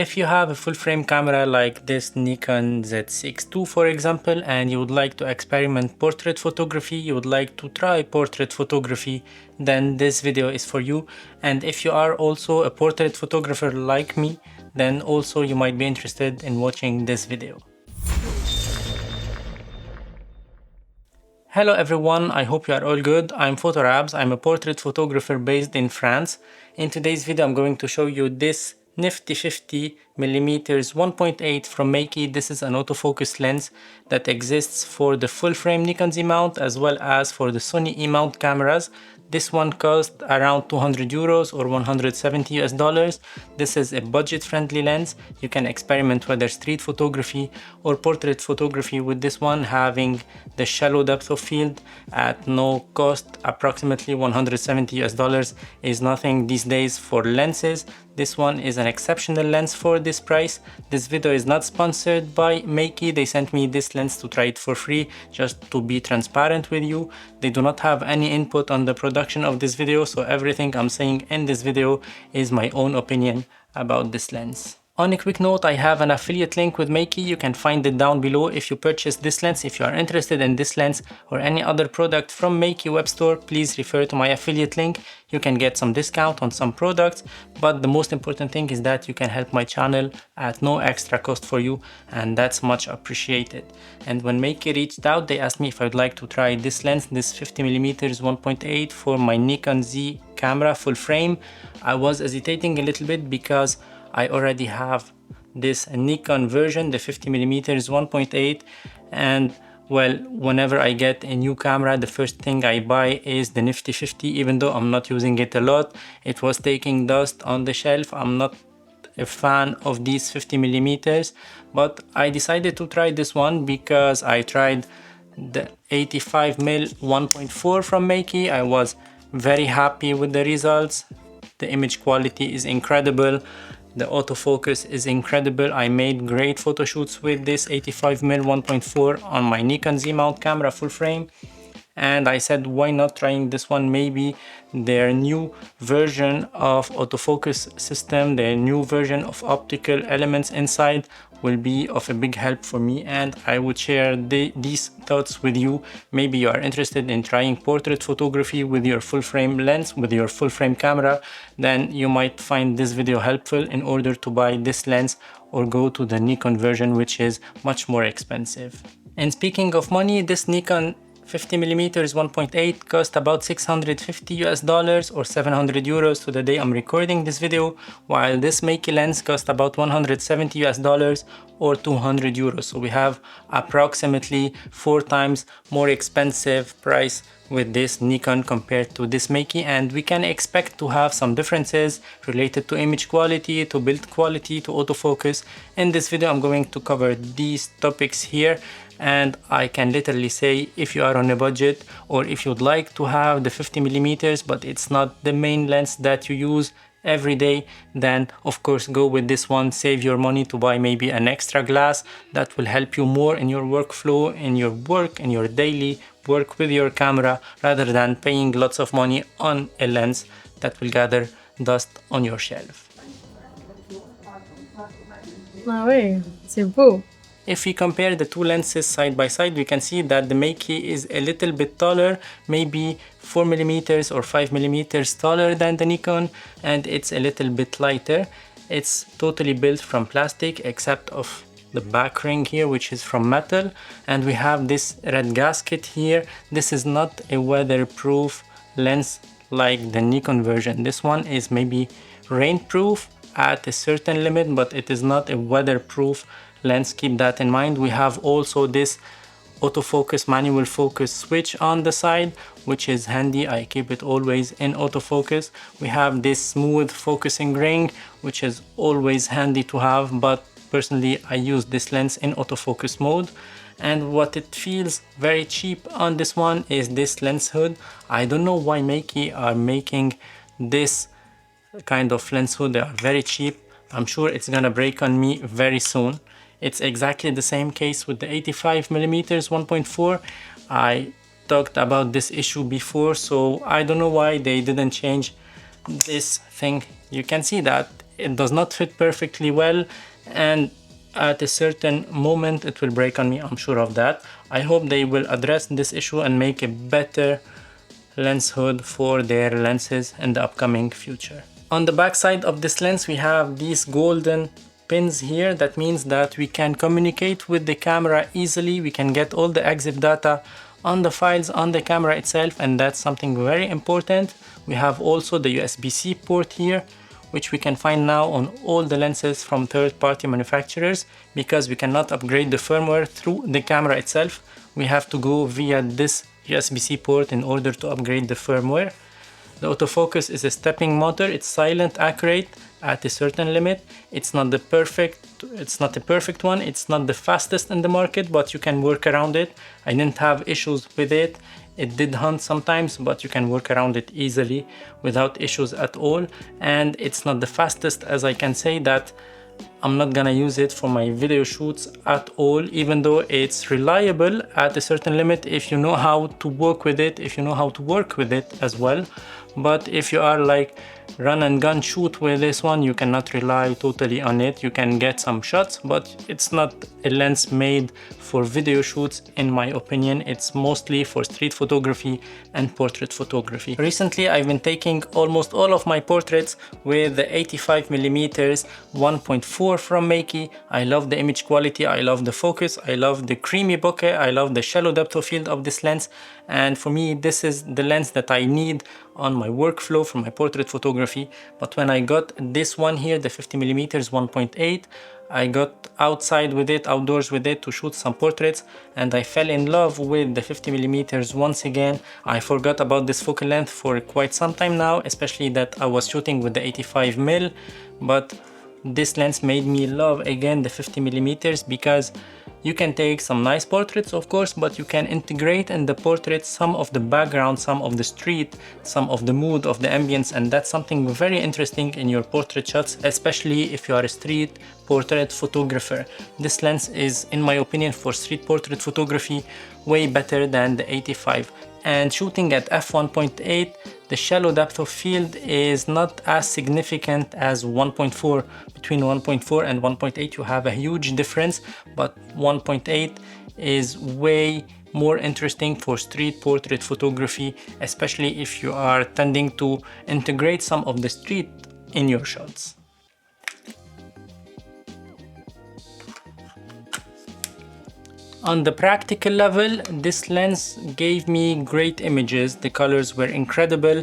If you have a full frame camera like this Nikon Z6 II for example, and you would like to experiment portrait photography, you would like to try portrait photography, then this video is for you. And if you are also a portrait photographer like me, then also you might be interested in watching this video. Hello everyone, I hope you are all good. I'm PhotoRabs, I'm a portrait photographer based in France. In today's video I'm going to show you this nifty 50mm 1.8 from Meike. This is an autofocus lens that exists for the full frame Nikon Z mount as well as for the Sony E mount cameras. This one cost around 200 euros or 170 US dollars. This is a budget friendly lens. You can experiment whether street photography or portrait photography with this one, having the shallow depth of field at no cost. Approximately 170 US dollars is nothing these days for lenses. This one is an exceptional lens for this price. This video is not sponsored by Meike. They sent me this lens to try it for free, just to be transparent with you. They do not have any input on the production of this video, so everything I'm saying in this video is my own opinion about this lens. On a quick note, I have an affiliate link with Meike. You can find it down below if you purchase this lens. If you are interested in this lens or any other product from Meike web store, please refer to my affiliate link. You can get some discount on some products, but the most important thing is that you can help my channel at no extra cost for you, and that's much appreciated. And when Meike reached out, they asked me if I would like to try this lens, this 50mm 1.8 for my Nikon Z camera full frame. I was hesitating a little bit because I already have this Nikon version, the 50mm 1.8, and well, whenever I get a new camera, the first thing I buy is the nifty 50, even though I'm not using it a lot. It was taking dust on the shelf. I'm not a fan of these 50mm, but I decided to try this one because I tried the 85mm 1.4 from Meike. I was very happy with the results. The image quality is incredible. The autofocus is incredible. I made great photo shoots with this 85mm 1.4 on my Nikon Z mount camera full frame, and I said why not trying this one. Maybe their new version of autofocus system, their new version of optical elements inside will be of a big help for me, and I would share these thoughts with you. Maybe you are interested in trying portrait photography with your full frame lens, with your full frame camera, then you might find this video helpful in order to buy this lens or go to the Nikon version, which is much more expensive. And speaking of money, this Nikon 50mm 1.8 cost about 650 US dollars or 700 euros to the day I'm recording this video, while this Meike lens cost about 170 US dollars or 200 euros. So we have approximately 4 times more expensive price with this Nikon compared to this Meike, and we can expect to have some differences related to image quality, to build quality, to autofocus. In this video I'm going to cover these topics here, and I can literally say if you are on a budget or if you'd like to have the 50mm but it's not the main lens that you use every day, then of course go with this one. Save your money to buy maybe an extra glass that will help you more in your workflow, in your work, in your daily work with your camera, rather than paying lots of money on a lens that will gather dust on your shelf. Ah ouais, c'est beau. If we compare the two lenses side by side, we can see that the Meike is a little bit taller, maybe 4mm or 5mm taller than the Nikon, and it's a little bit lighter. It's totally built from plastic except of the back ring here, which is from metal, and we have this red gasket here. This is not a weatherproof lens like the Nikon version. This one is maybe rainproof at a certain limit, but it is not a weatherproof lens. Keep that in mind. We have also this autofocus manual focus switch on the side, which is handy. I keep it always in autofocus. We have this smooth focusing ring, which is always handy to have, but personally I use this lens in autofocus mode. And what it feels very cheap on this one is this lens hood. I don't know why Meike are making this kind of lens hood. They are very cheap. I'm sure it's gonna break on me very soon. It's exactly the same case with the 85mm 1.4. I talked about this issue before, so I don't know why they didn't change this thing. You can see that it does not fit perfectly well, and at a certain moment it will break on me. I'm sure of that. I hope they will address this issue and make a better lens hood for their lenses in the upcoming future. On the back side of this lens we have these golden pins here. That means that we can communicate with the camera easily. We can get all the EXIF data on the files on the camera itself, and that's something very important. We have also the USB-C port here, which we can find now on all the lenses from third-party manufacturers, because we cannot upgrade the firmware through the camera itself. We have to go via this USB-C port in order to upgrade the firmware. The autofocus is a stepping motor. It's silent, accurate at a certain limit. It's not a perfect one. It's not the fastest in the market, but you can work around it. I didn't have issues with it. It did hunt sometimes, but you can work around it easily without issues at all. And it's not the fastest, as I can say that I'm not gonna use it for my video shoots at all, even though it's reliable at a certain limit if you know how to work with it, if you know how to work with it as well. But if you are like run and gun shoot with this one, you cannot rely totally on it. You can get some shots, but it's not a lens made for video shoots in my opinion. It's mostly for street photography and portrait photography. Recently I've been taking almost all of my portraits with the 85mm 1.4 from Meike. I love the image quality, I love the focus, I love the creamy bokeh, I love the shallow depth of field of this lens, and for me this is the lens that I need on my workflow for my portrait photography. But when I got this one here, the 50mm 1.8, I got outside with it, outdoors with it to shoot some portraits, and I fell in love with the 50mm once again. I forgot about this focal length for quite some time now, especially that I was shooting with the 85mm, but this lens made me love again the 50mm, because you can take some nice portraits of course, but you can integrate in the portraits some of the background, some of the street, some of the mood of the ambience, and that's something very interesting in your portrait shots, especially if you are a street portrait photographer. This lens is, in my opinion, for street portrait photography way better than the 85. And shooting at f1.8, the shallow depth of field is not as significant as 1.4. Between 1.4 and 1.8 you have a huge difference, but 1.8 is way more interesting for street portrait photography, especially if you are tending to integrate some of the street in your shots. On the practical level, this lens gave me great images. The colors were incredible,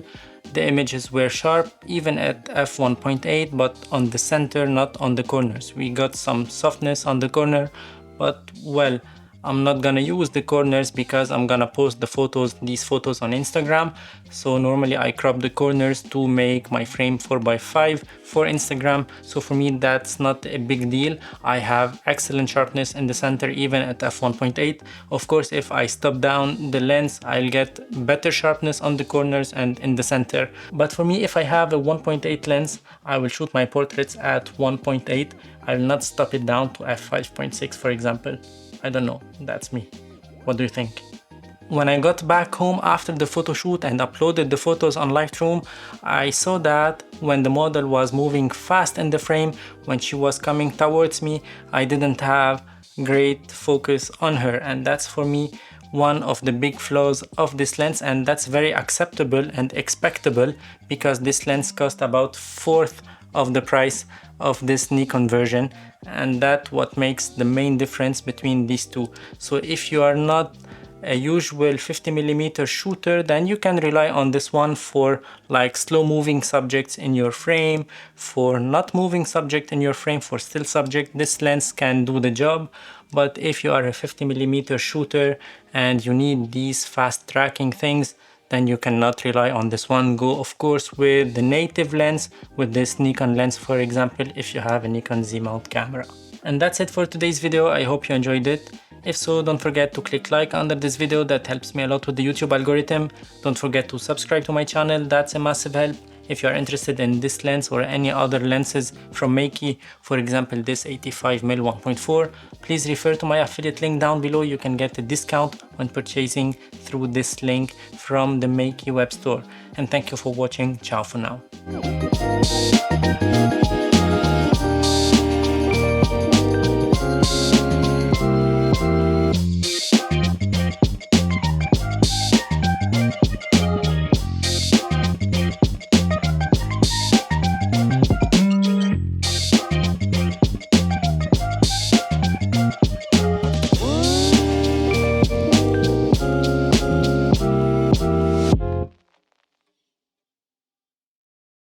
the images were sharp even at f1.8, but on the center, not on the corners. We got some softness on the corner, but well, I'm not gonna use the corners because I'm gonna post these photos on Instagram. So normally I crop the corners to make my frame 4x5 for Instagram. So for me that's not a big deal. I have excellent sharpness in the center even at f1.8. Of course, if I stop down the lens, I'll get better sharpness on the corners and in the center. But for me, if I have a 1.8 lens, I will shoot my portraits at 1.8. I'll not stop it down to f5.6 for example. I don't know, that's me. What do you think? When I got back home after the photo shoot and uploaded the photos on Lightroom, I saw that when the model was moving fast in the frame, when she was coming towards me, I didn't have great focus on her, and that's for me one of the big flaws of this lens, and that's very acceptable and expectable because this lens cost about 1/4 of the price of this Nikon version, and that's what makes the main difference between these two. So if you are not a usual 50mm shooter, then you can rely on this one for like slow moving subjects in your frame. For not moving subject in your frame, for still subject, this lens can do the job. But if you are a 50mm shooter and you need these fast tracking things, then you cannot rely on this one. Go of course with the native lens, with this Nikon lens for example, if you have a Nikon Z mount camera. And that's it for today's video. I hope you enjoyed it. If so, don't forget to click like under this video. That helps me a lot with the YouTube algorithm. Don't forget to subscribe to my channel. That's a massive help. If you are interested in this lens or any other lenses from Meike, for example this 85mm 1.4, please refer to my affiliate link down below. You can get a discount when purchasing through this link from the Meike web store. And thank you for watching. Ciao for now.